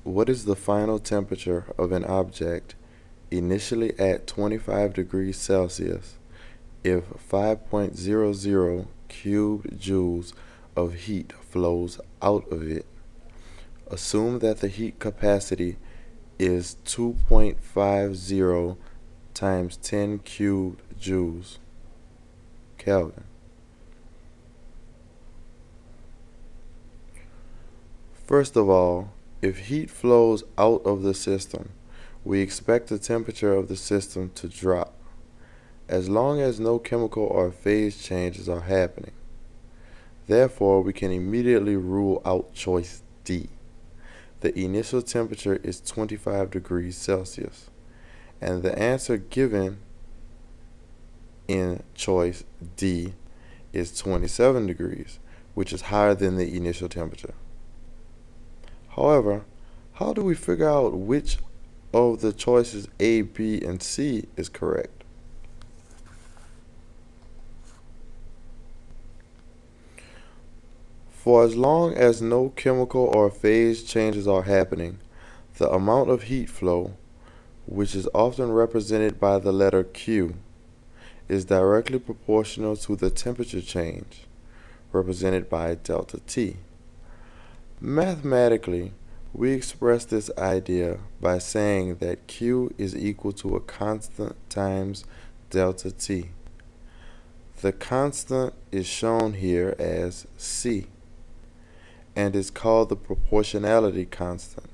What is the final temperature of an object initially at 25 degrees Celsius if 5.00 cubed joules of heat flows out of it? Assume that the heat capacity is 2.50 times 10 cubed joules Kelvin. First of all, if heat flows out of the system, we expect the temperature of the system to drop, as long as no chemical or phase changes are happening. Therefore, we can immediately rule out choice D. The initial temperature is 25 degrees Celsius, and the answer given in choice D is 27 degrees, which is higher than the initial temperature. However, how do we figure out which of the choices A, B, and C is correct? For as long as no chemical or phase changes are happening, the amount of heat flow, which is often represented by the letter Q, is directly proportional to the temperature change, represented by delta T. Mathematically, we express this idea by saying that Q is equal to a constant times delta T. The constant is shown here as C and is called the proportionality constant.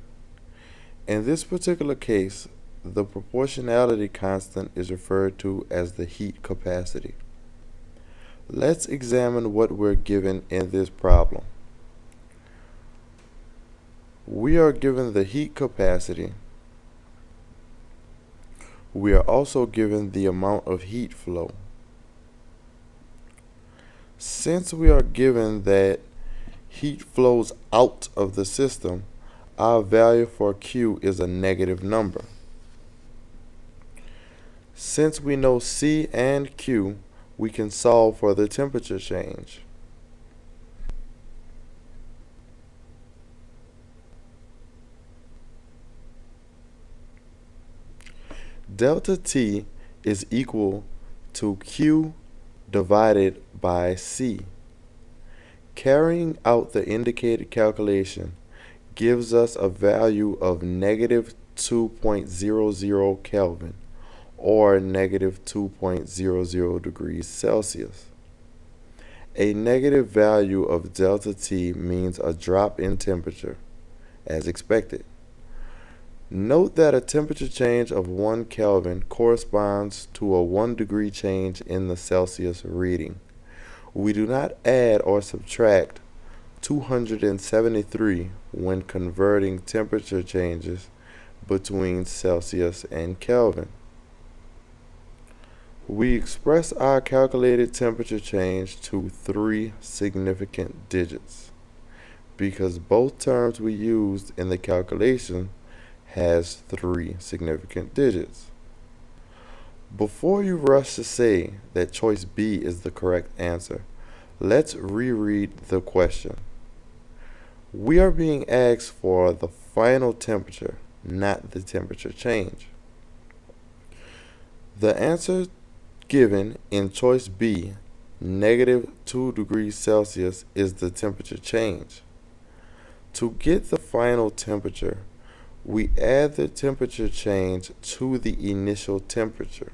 In this particular case, the proportionality constant is referred to as the heat capacity. Let's examine what we're given in this problem. We are given the heat capacity. We are also given the amount of heat flow. Since we are given that heat flows out of the system, our value for Q is a negative number. Since we know C and Q, we can solve for the temperature change. Delta T is equal to Q divided by C. Carrying out the indicated calculation gives us a value of negative 2.00 Kelvin, or negative 2.00 degrees Celsius. A negative value of delta T means a drop in temperature, as expected. Note that a temperature change of 1 Kelvin corresponds to a 1 degree change in the Celsius reading. We do not add or subtract 273 when converting temperature changes between Celsius and Kelvin. We express our calculated temperature change to 3 significant digits because both terms we used in the calculation has 3 significant digits. Before you rush to say that choice B is the correct answer, let's reread the question. We are being asked for the final temperature, not the temperature change. The answer given in choice B, negative 2 degrees Celsius, is the temperature change. To get the final temperature, we add the temperature change to the initial temperature.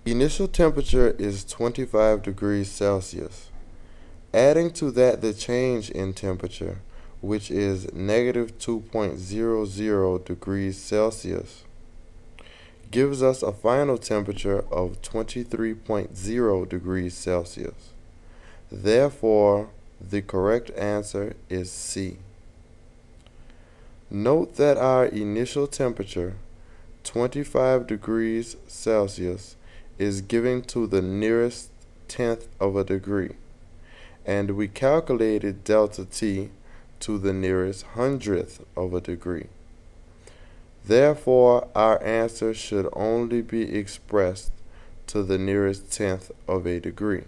Initial temperature is 25 degrees Celsius. Adding to that the change in temperature, which is negative 2.00 degrees Celsius, gives us a final temperature of 23.0 degrees Celsius. Therefore, the correct answer is C. Note that our initial temperature, 25 degrees Celsius, is given to the nearest tenth of a degree, and we calculated delta T to the nearest hundredth of a degree. Therefore, our answer should only be expressed to the nearest tenth of a degree.